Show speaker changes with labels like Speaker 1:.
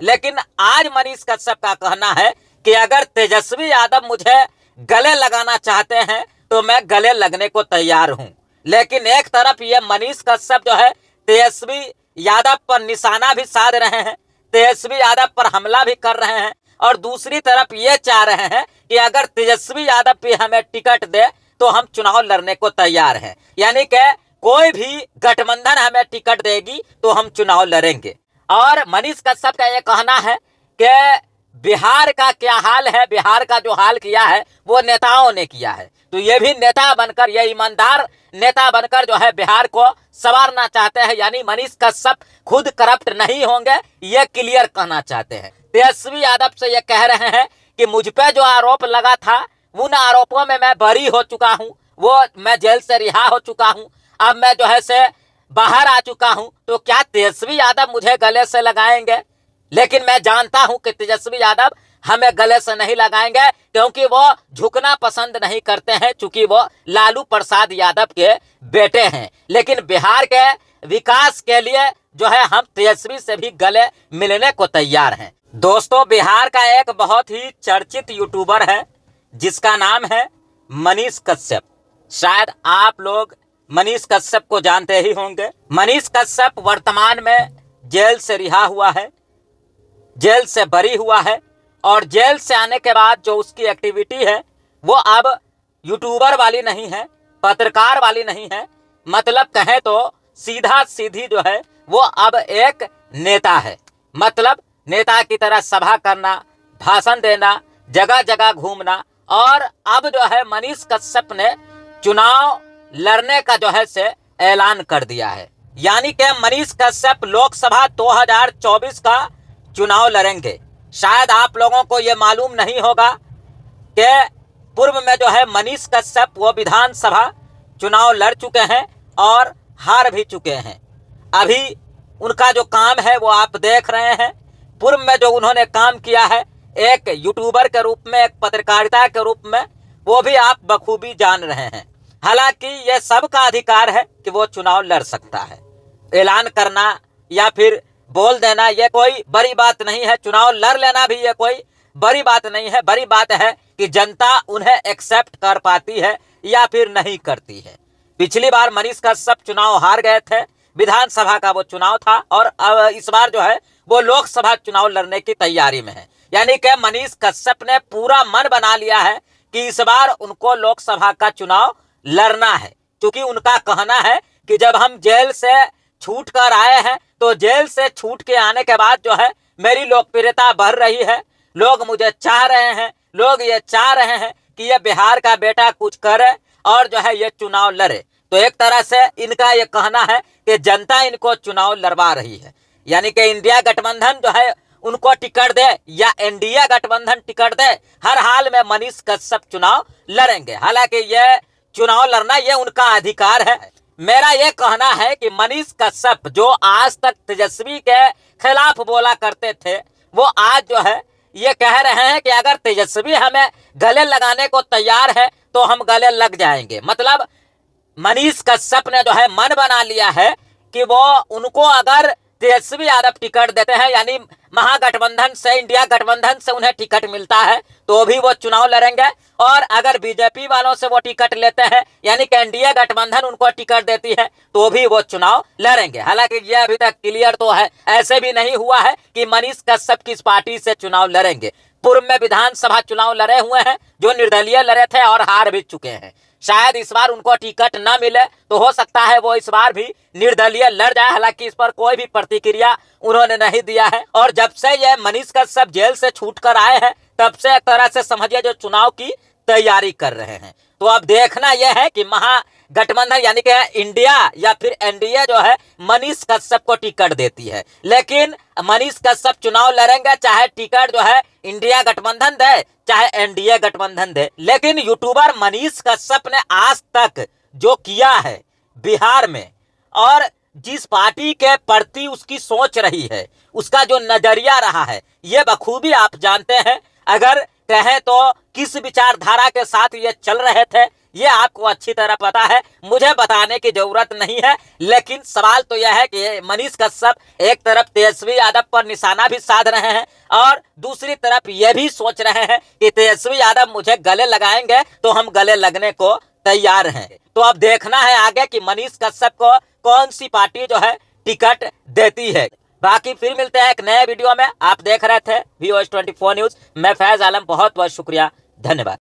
Speaker 1: लेकिन आज मनीष कश्यप का कहना है कि अगर तेजस्वी यादव मुझे गले लगाना चाहते हैं तो मैं गले लगने को तैयार हूं। लेकिन एक तरफ ये मनीष कश्यप जो है तेजस्वी यादव पर निशाना भी साध रहे हैं, तेजस्वी यादव पर हमला भी कर रहे हैं, और दूसरी तरफ ये चाह रहे हैं कि अगर तेजस्वी यादव भी हमें टिकट दे तो हम चुनाव लड़ने को तैयार हैं। यानी कि कोई भी गठबंधन हमें टिकट देगी तो हम चुनाव लड़ेंगे। और मनीष कश्यप का ये कहना है कि बिहार का क्या हाल है, बिहार का जो हाल किया है वो नेताओं ने किया है, तो ये भी नेता बनकर, ये ईमानदार नेता बनकर जो है बिहार को संवारना चाहते हैं। यानी मनीष कश्यप खुद करप्ट नहीं होंगे, ये क्लियर कहना चाहते हैं। तेजस्वी यादव से ये कह रहे हैं कि मुझ पे जो आरोप लगा था उन आरोपों में मैं बरी हो चुका हूं, वो मैं जेल से रिहा हो चुका हूं, अब मैं जो है से बाहर आ चुका हूं, तो क्या तेजस्वी यादव मुझे गले से लगाएंगे? लेकिन मैं जानता हूं कि तेजस्वी यादव हमें गले से नहीं लगाएंगे, क्योंकि वो झुकना पसंद नहीं करते हैं, चूंकि वो लालू प्रसाद यादव के बेटे हैं। लेकिन बिहार के विकास के लिए जो है हम तेजस्वी से भी गले मिलने को तैयार हैं। दोस्तों, बिहार का एक बहुत ही चर्चित यूट्यूबर है जिसका नाम है मनीष कश्यप। शायद आप लोग मनीष कश्यप को जानते ही होंगे। मनीष कश्यप वर्तमान में जेल से रिहा हुआ है, जेल से बरी हुआ है, और जेल से आने के बाद जो उसकी एक्टिविटी है वो अब यूट्यूबर वाली नहीं है, पत्रकार वाली नहीं है, मतलब कहें तो सीधा सीधी जो है वो अब एक नेता है। मतलब नेता की तरह सभा करना, भाषण देना, जगह जगह घूमना, और अब जो है मनीष कश्यप ने चुनाव लड़ने का जो है से ऐलान कर दिया है। यानी कि मनीष कश्यप लोकसभा 2024 का चुनाव लड़ेंगे। शायद आप लोगों को यह मालूम नहीं होगा कि पूर्व में जो है मनीष कश्यप वो विधानसभा चुनाव लड़ चुके हैं और हार भी चुके हैं। अभी उनका जो काम है वो आप देख रहे हैं। पूर्व में जो उन्होंने काम किया है एक यूट्यूबर के रूप में, एक पत्रकारिता के रूप में, वो भी आप बखूबी जान रहे हैं। हालांकि यह सबका अधिकार है कि वो चुनाव लड़ सकता है। ऐलान करना या फिर बोल देना ये कोई बड़ी बात नहीं है, चुनाव लड़ लेना भी ये कोई बड़ी बात नहीं है। बड़ी बात है कि जनता उन्हें एक्सेप्ट कर पाती है या फिर नहीं करती है। पिछली बार मनीष कश्यप चुनाव हार गए थे, विधानसभा का वो चुनाव था, और इस बार जो है वो लोकसभा चुनाव लड़ने की तैयारी में है। यानी कि मनीष कश्यप ने पूरा मन बना लिया है कि इस बार उनको लोकसभा का चुनाव लड़ना है, क्योंकि उनका कहना है कि जब हम जेल से छूट कर आए हैं तो जेल से छूट के आने के बाद जो है मेरी लोकप्रियता बढ़ रही है, लोग मुझे चाह रहे हैं, लोग ये चाह रहे हैं कि ये बिहार का बेटा कुछ करे और जो है ये चुनाव लड़े। तो एक तरह से इनका ये कहना है कि जनता इनको चुनाव लड़वा रही है। यानी कि इंडिया गठबंधन जो है उनको टिकट दे या एनडीए गठबंधन टिकट दे, हर हाल में मनीष कश्यप चुनाव लड़ेंगे। हालांकि ये चुनाव लड़ना ये उनका अधिकार है। मेरा ये कहना है कि मनीष कश्यप जो आज तक तेजस्वी के खिलाफ बोला करते थे, वो आज जो है ये कह रहे हैं कि अगर तेजस्वी हमें गले लगाने को तैयार है तो हम गले लग जाएंगे। मतलब मनीष कश्यप ने जो है मन बना लिया है कि वो उनको अगर तेजस्वी यादव टिकट देते हैं, यानी महागठबंधन से, इंडिया गठबंधन से उन्हें टिकट मिलता है तो भी वो चुनाव लड़ेंगे, और अगर बीजेपी वालों से वो टिकट लेते हैं, यानी कि एनडीए गठबंधन उनको टिकट देती है, तो भी वो चुनाव लड़ेंगे। हालांकि ये अभी तक क्लियर तो है, ऐसे भी नहीं हुआ है कि मनीष कश्यप किस पार्टी से चुनाव लड़ेंगे। पूर्व में विधानसभा चुनाव लड़े हुए हैं जो निर्दलीय लड़े थे और हार भी चुके हैं। शायद इस बार उनको टिकट न मिले तो हो सकता है वो इस बार भी निर्दलीय लड़ जाए। हालांकि इस पर कोई भी प्रतिक्रिया उन्होंने नहीं दिया है। और जब से ये मनीष कश्यप जेल से छूट कर आए हैं तब से एक तरह से समझिए जो चुनाव की तैयारी कर रहे हैं। तो अब देखना यह है कि महागठबंधन यानी कि इंडिया या फिर एनडीए जो है मनीष कश्यप को टिकट देती है। लेकिन मनीष कश्यप चुनाव लड़ेंगे चाहे टिकट जो है इंडिया गठबंधन दे चाहे एनडीए गठबंधन दे। लेकिन यूट्यूबर मनीष कश्यप ने आज तक जो किया है बिहार में, और जिस पार्टी के प्रति उसकी सोच रही है, उसका जो नजरिया रहा है, ये बखूबी आप जानते हैं। अगर कहें तो किस विचारधारा के साथ ये चल रहे थे ये आपको अच्छी तरह पता है, मुझे बताने की जरूरत नहीं है। लेकिन सवाल तो यह है कि मनीष कश्यप एक तरफ तेजस्वी यादव पर निशाना भी साध रहे हैं और दूसरी तरफ ये भी सोच रहे हैं कि तेजस्वी यादव मुझे गले लगाएंगे तो हम गले लगने को तैयार हैं। तो अब देखना है आगे कि मनीष कश्यप को कौन सी पार्टी जो है टिकट देती है। बाकी फिर मिलते हैं एक नए वीडियो में। आप देख रहे थे VOS 24 न्यूज। मैं फैज आलम, बहुत बहुत शुक्रिया, धन्यवाद।